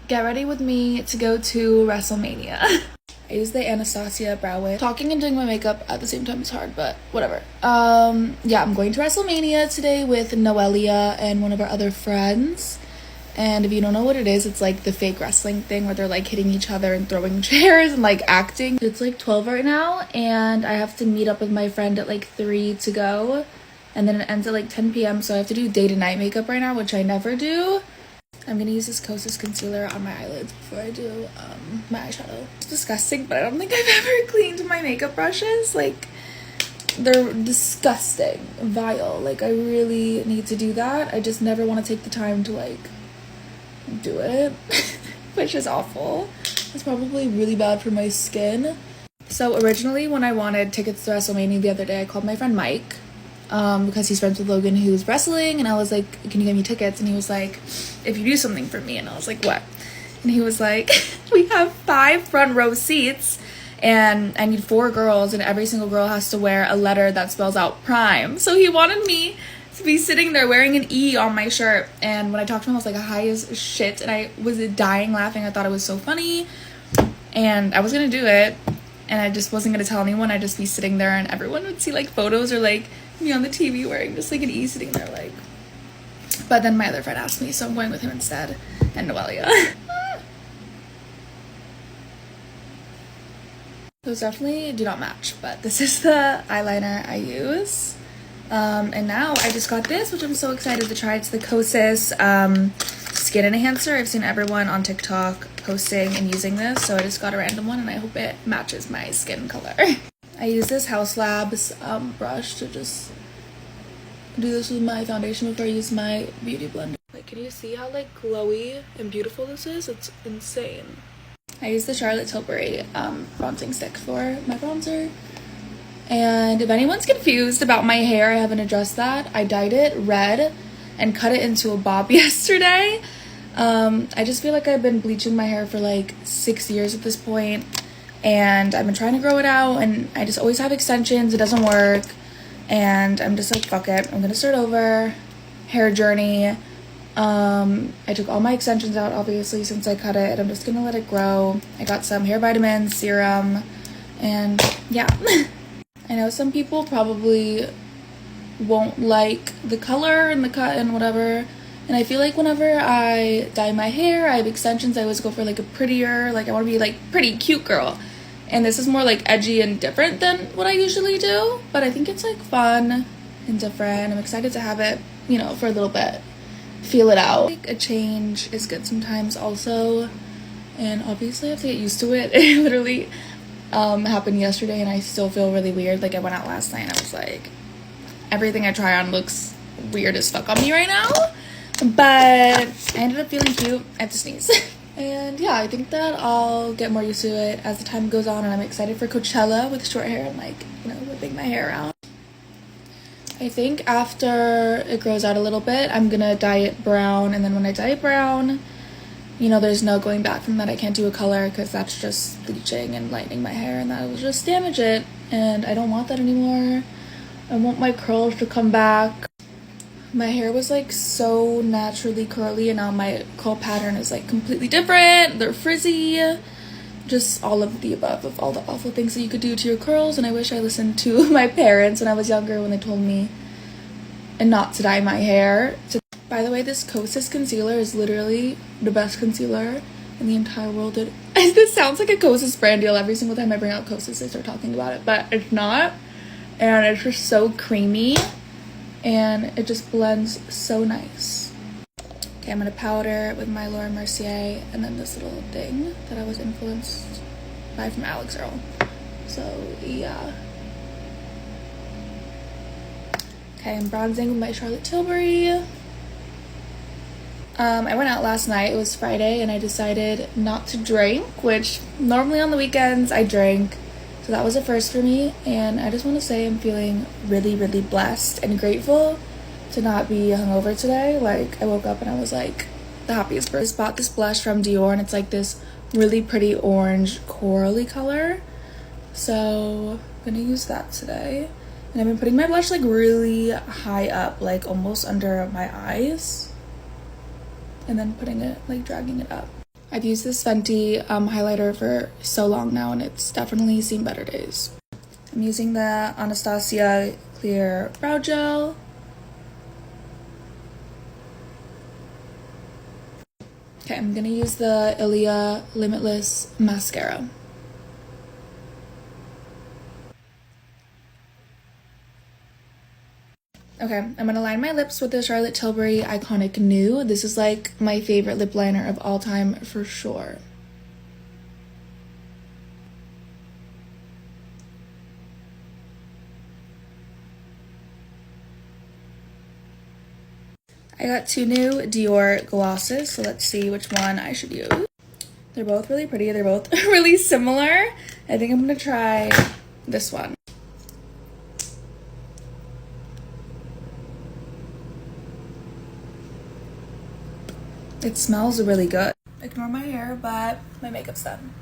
Get ready with me to go to WrestleMania. I use the Anastasia brow wig. Talking and doing my makeup at the same time is hard, but whatever. Yeah, I'm going to WrestleMania today with Noelia and one of our other friends. And if you don't know what it is, it's like the fake wrestling thing where they're like hitting each other and throwing chairs and like acting. It's like 12 right now, and I have to meet up with my friend at like 3 to go. And then it ends at like 10 p.m. So I have to do day to night makeup right now, which I never do. I'm gonna use this Kosas concealer on my eyelids before I do my eyeshadow. It's disgusting, but I don't think I've ever cleaned my makeup brushes. Like, they're disgusting, vile. Like, I really need to do that. I just never want to take the time to like do it, which is awful. It's probably really bad for my skin. So originally when I wanted tickets to WrestleMania the other day, I called my friend Mike because he's friends with Logan who's wrestling, and I was like, can you get me tickets? And he was like, if you do something for me. And I was like, what? And he was like, we have 5 front row seats and I need 4 girls, and every single girl has to wear a letter that spells out Prime. So he wanted me to be sitting there wearing an E on my shirt, and when I talked to him I was like high as shit, and I was dying laughing. I thought it was so funny, and I was gonna do it, and I just wasn't gonna tell anyone. I'd just be sitting there and everyone would see like photos or like me on the TV wearing just like an E sitting there like. But then my other friend asked me, so I'm going with him instead, and Noelia. Those definitely do not match, but this is the eyeliner I use. And now I just got this, which I'm so excited to try. It's the Kosas skin enhancer. I've seen everyone on TikTok posting and using this, so I just got a random one and I hope it matches my skin color. I use this House Labs brush to just do this with my foundation before I use my beauty blender. Like, can you see how like glowy and beautiful this is? It's insane. I use the Charlotte Tilbury bronzing stick for my bronzer. And if anyone's confused about my hair, I haven't addressed that. I dyed it red and cut it into a bob yesterday. I just feel like I've been bleaching my hair for like 6 years at this point, and I've been trying to grow it out, and I just always have extensions. It doesn't work, and I'm just like, fuck it, I'm gonna start over. Hair journey. I took all my extensions out obviously since I cut it, and I'm just gonna let it grow. I got some hair vitamins, serum, and yeah. I know some people probably won't like the color and the cut and whatever, and I feel like whenever I dye my hair, I have extensions, I always go for like a prettier, like I want to be like pretty cute girl, and this is more like edgy and different than what I usually do, but I think it's like fun and different. I'm excited to have it, you know, for a little bit, feel it out. Like, a change is good sometimes also, and obviously I have to get used to it. It literally happened yesterday and I still feel really weird. Like, I went out last night and I was like, everything I try on looks weird as fuck on me right now, but I ended up feeling cute. I have to sneeze. And yeah, I think that I'll get more used to it as the time goes on, and I'm excited for Coachella with short hair and like, you know, whipping my hair out. I think after it grows out a little bit, I'm gonna dye it brown, and then when I dye it brown, you know, there's no going back from that. I can't do a color because that's just bleaching and lightening my hair, and that will just damage it, and I don't want that anymore. I want my curls to come back. My hair was like so naturally curly, and now my curl pattern is like completely different. They're frizzy. Just all of the above of all the awful things that you could do to your curls, and I wish I listened to my parents when I was younger when they told me not to dye my hair. By the way, this Kosas concealer is literally the best concealer in the entire world. This sounds like a Kosas brand deal. Every single time I bring out Kosas, I start talking about it, but it's not. And it's just so creamy, and it just blends so nice. Okay, I'm gonna powder with my Laura Mercier, and then this little thing that I was influenced by from Alex Earl. So yeah. Okay, I'm bronzing with my Charlotte Tilbury. I went out last night. It was Friday, and I decided not to drink, which normally on the weekends I drink. So that was a first for me, and I just want to say I'm feeling really, really blessed and grateful to not be hungover today. Like, I woke up and I was like the happiest person. I just bought this blush from Dior, and it's like this really pretty orange corally color. So I'm gonna use that today. And I've been putting my blush like really high up, like almost under my eyes, and then putting it, like dragging it up. I've used this Fenty highlighter for so long now, and it's definitely seen better days. I'm using the Anastasia Clear Brow Gel. Okay, I'm gonna use the Ilia Limitless Mascara. Okay, I'm gonna line my lips with the Charlotte Tilbury Iconic Nude. This is like my favorite lip liner of all time for sure. I got two new Dior glosses, so let's see which one I should use. They're both really pretty. They're both really similar. I think I'm gonna try this one. It smells really good. Ignore my hair, but my makeup's done.